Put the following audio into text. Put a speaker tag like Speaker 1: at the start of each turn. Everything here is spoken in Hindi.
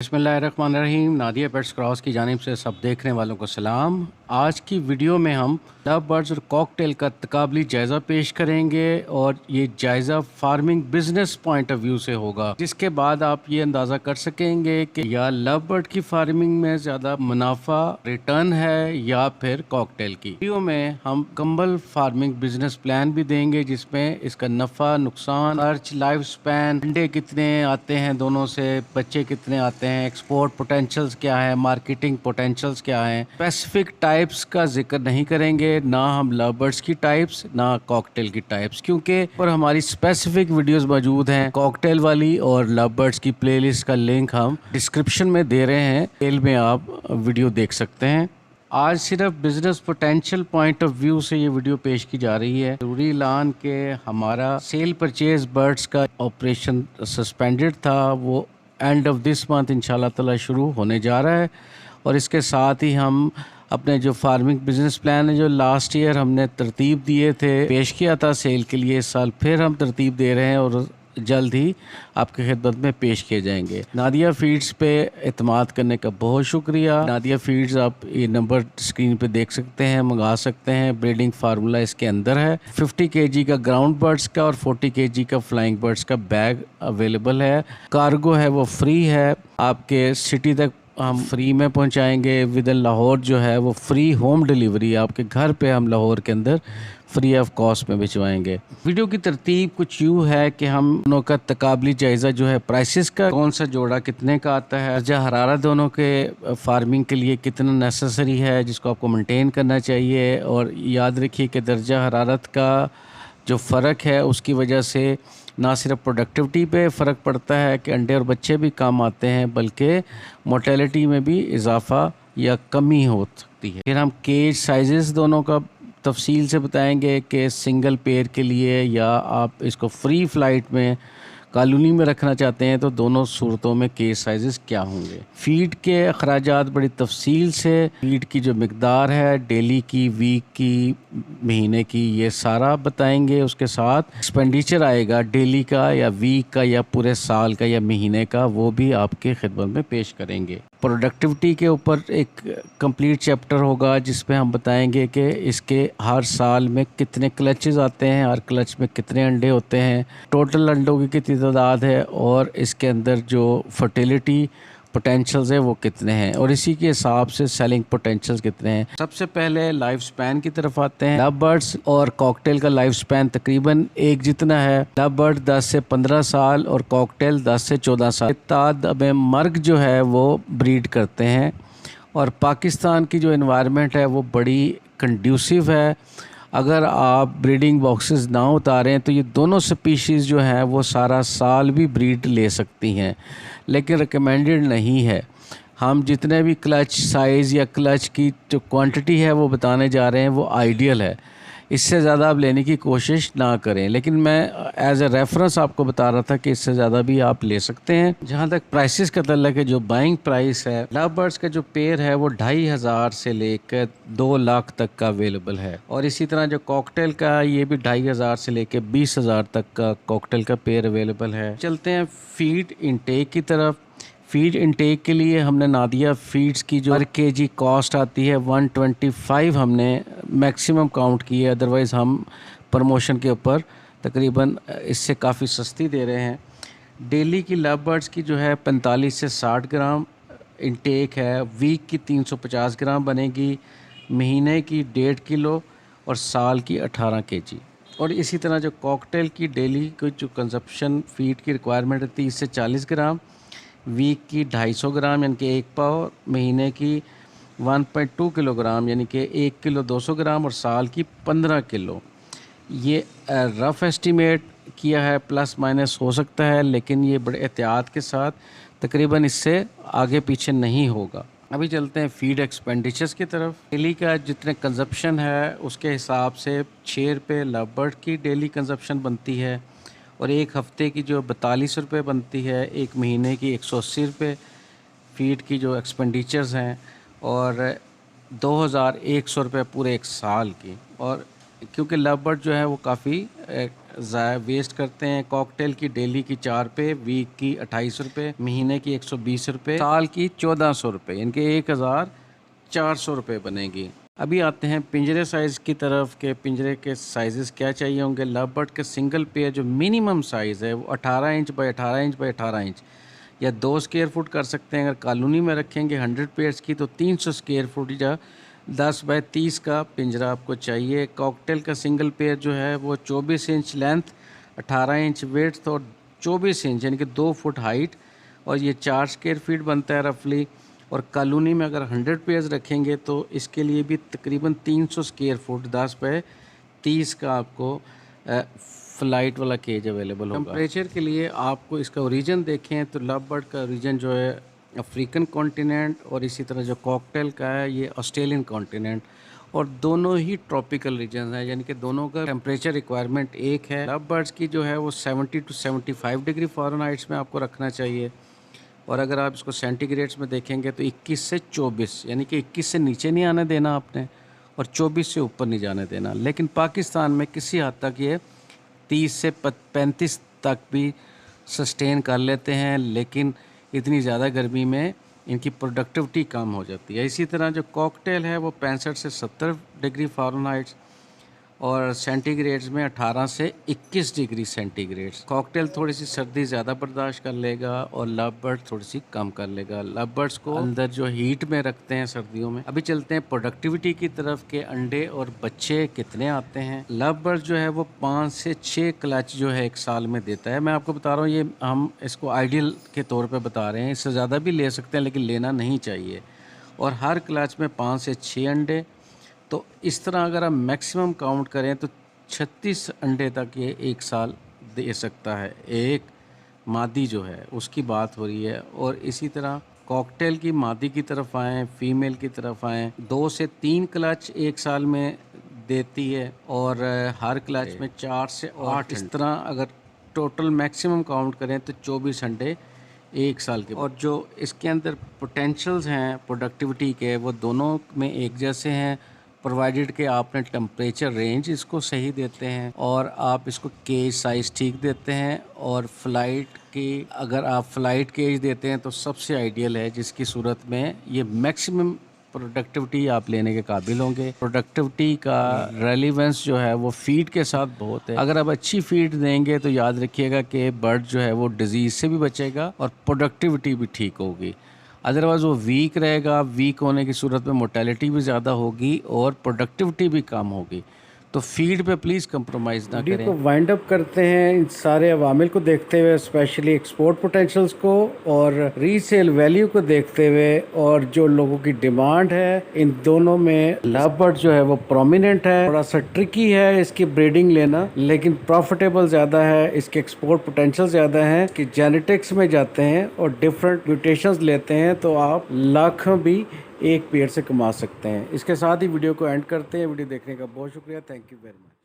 Speaker 1: बिस्मिल्लाहिर्रहमानिर्रहीम। नादिया पेट्स क्रॉस की जानिब से सब देखने वालों को सलाम। आज की वीडियो में हम लव बर्ड्स और कॉकटेल का तकाबली जायज़ा पेश करेंगे और ये जायज़ा farming business point of view से होगा, जिसके बाद आप ये अंदाज़ा कर सकेंगे कि या लव बर्ड की फार्मिंग में ज़्यादा मुनाफा रिटर्न है या फिर कॉकटेल की। वीडियो में हम कंबल फार्मिंग बिजनेस प्लान भी देंगे, जिसमें इसका नफ़ा, नुकसान, खर्च, लाइफ स्पैन, अंडे कितने आते हैं दोनों से, बच्चे कितने आते हैं, एक्सपोर्ट पोटेंशियल्स क्या है, मार्केटिंग पोटेंशियल्स क्या है। स्पेसिफिक टाइप्स का जिक्र नहीं करेंगे, ना हम लव बर्ड्स की टाइप्स ना कॉकटेल की टाइप्स, क्योंकि पर हमारी स्पेसिफिक वीडियोस मौजूद हैं कॉकटेल वाली, और लव बर्ड्स की प्लेलिस्ट का लिंक हम डिस्क्रिप्शन में दे रहे हैं, डिटेल में आप वीडियो देख सकते हैं। आज सिर्फ business potential point of view से ये वीडियो पेश की जा रही है। जरूरी ऐलान के हमारा सेल परचेज बर्ड्स का ऑपरेशन सस्पेंडेड था, वो एंड ऑफ दिस मंथ इंशाल्लाह ताला शुरू होने जा रहा है। और इसके साथ ही हम अपने जो फार्मिंग बिजनेस प्लान है, जो लास्ट ईयर हमने तरतीब दिए थे, पेश किया था सेल के लिए, इस साल फिर हम तरतीब दे रहे हैं और जल्द ही आपकी खिदमत में पेश किए जाएंगे। नादिया फीड्स पे एतमाद करने का बहुत शुक्रिया। नादिया फीड्स आप ये नंबर स्क्रीन पे देख सकते हैं, मंगा सकते हैं। ब्रीडिंग फार्मूला इसके अंदर है। 50 kg का ग्राउंड बर्ड्स का और 40 kg का फ्लाइंग बर्ड्स का बैग अवेलेबल है। कार्गो है वो फ्री है, आपके सिटी तक हम फ्री में पहुंचाएंगे। विद इन लाहौर जो है वो फ्री होम डिलीवरी, आपके घर पे हम लाहौर के अंदर फ्री ऑफ कॉस्ट में भिजवाएंगे। वीडियो की तरतीब कुछ यूँ है कि हम दोनों का तकाबली जायज़ा जो है प्राइसेस का, कौन सा जोड़ा कितने का आता है, दर्जा हरारत दोनों के फार्मिंग के लिए कितना नेसेसरी है, जिसको आपको मेंटेन करना चाहिए। और याद रखिए कि दर्जा हरारत का जो फ़र्क है उसकी वजह से ना सिर्फ प्रोडक्टिविटी पे फ़र्क पड़ता है कि अंडे और बच्चे भी कम आते हैं, बल्कि मोर्टेलिटी में भी इजाफा या कमी हो सकती है। फिर हम केज साइज़ेस दोनों का तफसील से बताएंगे कि सिंगल पेयर के लिए या आप इसको फ्री फ्लाइट में कॉलोनी में रखना चाहते हैं तो दोनों सूरतों में केज साइज़ेस क्या होंगे। फ़ीड के अखराजात बड़ी तफसील से, फ़ीड की जो मिकदार है डेली की, वीक की, महीने की, ये सारा बताएंगे। उसके साथ एक्सपेंडिचर आएगा डेली का या वीक का या पूरे साल का या महीने का, वो भी आपके खिदमत में पेश करेंगे। प्रोडक्टिविटी के ऊपर एक कंप्लीट चैप्टर होगा जिसमें हम बताएंगे कि इसके हर साल में कितने क्लचेस आते हैं, हर क्लच में कितने अंडे होते हैं, टोटल अंडों की कितनी तादाद है, और इसके अंदर जो फर्टिलिटी पोटेंशियल्स है वो कितने हैं, और इसी के हिसाब से सेलिंग पोटेंशियल्स कितने हैं। सबसे पहले लाइफ स्पैन की तरफ आते हैं। लव बर्ड्स और कॉकटेल का लाइफ स्पैन तकरीबन एक जितना है। लव बर्ड 10 से 15 साल और कॉकटेल 10 से 14 साल ताद में मर्ग जो है वो ब्रीड करते हैं। और पाकिस्तान की जो इन्वायरमेंट है वो बड़ी कंड्यूसिव है। अगर आप ब्रीडिंग बॉक्सेस ना उतारें तो ये दोनों स्पीशीज़ जो हैं वो सारा साल भी ब्रीड ले सकती हैं, लेकिन रिकमेंडेड नहीं है। हम जितने भी क्लच साइज़ या क्लच की जो क्वांटिटी है वो बताने जा रहे हैं वो आइडियल है, इससे ज़्यादा आप लेने की कोशिश ना करें। लेकिन मैं एज ए रेफरेंस आपको बता रहा था कि इससे ज़्यादा भी आप ले सकते हैं। जहाँ तक प्राइसेस का तल्लुक है, जो बाइंग प्राइस है, लव बर्ड्स का जो पेयर है वो 2500 से लेकर 2 लाख तक का अवेलेबल है। और इसी तरह जो कॉकटेल का, ये भी 2500 से लेकर 20,000 तक का कॉकटेल का पेयर अवेलेबल है। चलते हैं फीड इनटेक की तरफ। फीड इनटेक के लिए हमने नादिया फीड्स की जो पर केजी कॉस्ट आती है 125 हमने मैक्सिमम काउंट की है, अदरवाइज़ हम प्रमोशन के ऊपर तकरीबन इससे काफ़ी सस्ती दे रहे हैं। डेली की लव बर्ड्स की जो है 45 से 60 ग्राम इनटेक है, वीक की 350 ग्राम बनेगी, महीने की 1.5 किलो और साल की 18 kg। और इसी तरह जो कॉकटेल की डेली की जो कंजप्शन फीड की रिक्वायरमेंट है 30 से 40 ग्राम, वीक की 250 ग्राम यानी कि 1 पाव, महीने की 1.2 किलोग्राम यानी कि 1 किलो 200 ग्राम और साल की 15 किलो। ये रफ़ एस्टीमेट किया है, प्लस माइनस हो सकता है, लेकिन ये बड़े एहतियात के साथ तकरीबन इससे आगे पीछे नहीं होगा। अभी चलते हैं फीड एक्सपेंडिचर्स की तरफ। डेली का जितने कंजप्शन है उसके हिसाब से 6 रुपये लव बर्ड की डेली कंजप्शन बनती है, और एक हफ़्ते की जो 42 रुपये बनती है, एक महीने की 180 रुपये फीड की जो एक्सपेंडिचर्स हैं, और 2100 रुपये पूरे एक साल की। और क्योंकि लव बर्ड जो है वो काफ़ी ज़ाया वेस्ट करते हैं। कॉकटेल की डेली की 4 पे, वीक की 28 रुपये, महीने की 120 रुपये, साल की 1400 रुपये, इनके 1400 रुपये बनेगी। अभी आते हैं पिंजरे साइज़ की तरफ के पिंजरे के साइज़ क्या चाहिए होंगे। लव बर्ड के सिंगल पेयर जो मिनिमम साइज़ है वो 18 inch by 18 inch by 18 inch या 2 स्क्वायर फुट कर सकते हैं। अगर कॉलोनी में रखेंगे 100 पेयर्स की तो 300 स्क्वायर फुट या 10 बाय 30 का पिंजरा आपको चाहिए। कॉकटेल का सिंगल पेयर जो है वो 24 इंच लेंथ, 18 इंच वेड्थ और 24 इंच यानी कि 2 फुट हाइट, और ये 4 स्क्वायर फीट बनता है रफली। और कॉलोनी में अगर 100 पेयर्स रखेंगे तो इसके लिए भी तकरीबन 300 स्क्वायर फुट 10 बाय 30 का आपको फ्लाइट वाला केज अवेलेबल होगा। टेम्परेचर के लिए आपको इसका ओरिजिन देखें तो लव बर्ड का ओरिजिन जो है अफ्रीकन कॉन्टिनेंट, और इसी तरह जो कॉकटेल का है ये ऑस्ट्रेलियन कॉन्टिनेंट, और दोनों ही ट्रॉपिकल रीजन है, यानी कि दोनों का टेम्परेचर रिक्वायरमेंट एक है। लव बर्ड्स की जो है वो 70 टू 75 डिग्री फ़ारेनहाइट्स में आपको रखना चाहिए, और अगर आप इसको सेंटीग्रेड्स में देखेंगे तो 21 से 24, यानी कि 21 से नीचे नहीं आने देना आपने और 24 से ऊपर नहीं जाने देना। लेकिन पाकिस्तान में किसी हद तक ये 30 से 35 तक भी सस्टेन कर लेते हैं, लेकिन इतनी ज़्यादा गर्मी में इनकी प्रोडक्टिविटी कम हो जाती है। इसी तरह जो कॉकटेल है वो 65 से 70 डिग्री फ़ारेनहाइट्स और सेंटीग्रेड्स में 18 से 21 डिग्री सेंटीग्रेड्स। कॉकटेल थोड़ी सी सर्दी ज़्यादा बर्दाश्त कर लेगा और लव बर्ड थोड़ी सी कम कर लेगा। लव बर्ड्स को अंदर जो हीट में रखते हैं सर्दियों में। अभी चलते हैं प्रोडक्टिविटी की तरफ के अंडे और बच्चे कितने आते हैं। लव बर्ड जो है वो 5 से 6 क्लच जो है एक साल में देता है। मैं आपको बता रहा हूँ, ये हम इसको आइडियल के तौर पर बता रहे हैं, इससे ज़्यादा भी ले सकते हैं लेकिन लेना नहीं चाहिए। और हर क्लच में 5 से 6 अंडे, तो इस तरह अगर हम मैक्सिमम काउंट करें तो 36 अंडे तक ये एक साल दे सकता है। एक मादी जो है उसकी बात हो रही है। और इसी तरह कॉकटेल की मादी की तरफ आएँ, फीमेल की तरफ आएँ, 2 से 3 क्लच एक साल में देती है और हर क्लच में 4 से 8। इस तरह अगर टोटल मैक्सिमम काउंट करें तो 24 अंडे एक साल के। और जो इसके अंदर पोटेंशियल्स हैं प्रोडक्टिविटी के वो दोनों में एक जैसे हैं, प्रोवाइडेड कि आपने टेम्परेचर रेंज इसको सही देते हैं और आप इसको केज साइज़ ठीक देते हैं। और फ्लाइट की अगर आप फ्लाइट केज देते हैं तो सबसे आइडियल है, जिसकी सूरत में ये मैक्सिमम प्रोडक्टिविटी आप लेने के काबिल होंगे। प्रोडक्टिविटी का रेलिवेंस जो है वो फीड के साथ बहुत है। अगर आप अच्छी फीड देंगे तो याद रखिएगा कि बर्ड जो है वो डिजीज़ से भी बचेगा और प्रोडक्टिविटी भी ठीक होगी। अदरवाइज़ वो वीक रहेगा। वीक होने की सूरत में मोर्टेलिटी भी ज़्यादा होगी और प्रोडक्टिविटी भी कम होगी। तो फीड पे प्लीज़ कंप्रोमाइज़ ना करें। को वाइंड अप करते हैं इन सारे अवामिल को देखते हुए, स्पेशली एक्सपोर्ट पोटेंशियल्स को और रीसेल वैल्यू को देखते हुए, और जो लोगों की डिमांड है इन दोनों में लव बर्ड जो है वो प्रोमिनेंट है। थोड़ा सा ट्रिकी है इसकी ब्रीडिंग लेना, लेकिन प्रॉफिटेबल ज़्यादा है, इसके एक्सपोर्ट पोटेंशियल ज़्यादा है कि जेनेटिक्स में जाते हैं और डिफरेंट म्यूटेशंस लेते हैं तो आप लाख भी एक पेड़ से कमा सकते हैं। इसके साथ ही वीडियो को एंड करते हैं। वीडियो देखने का बहुत शुक्रिया। Thank you very much.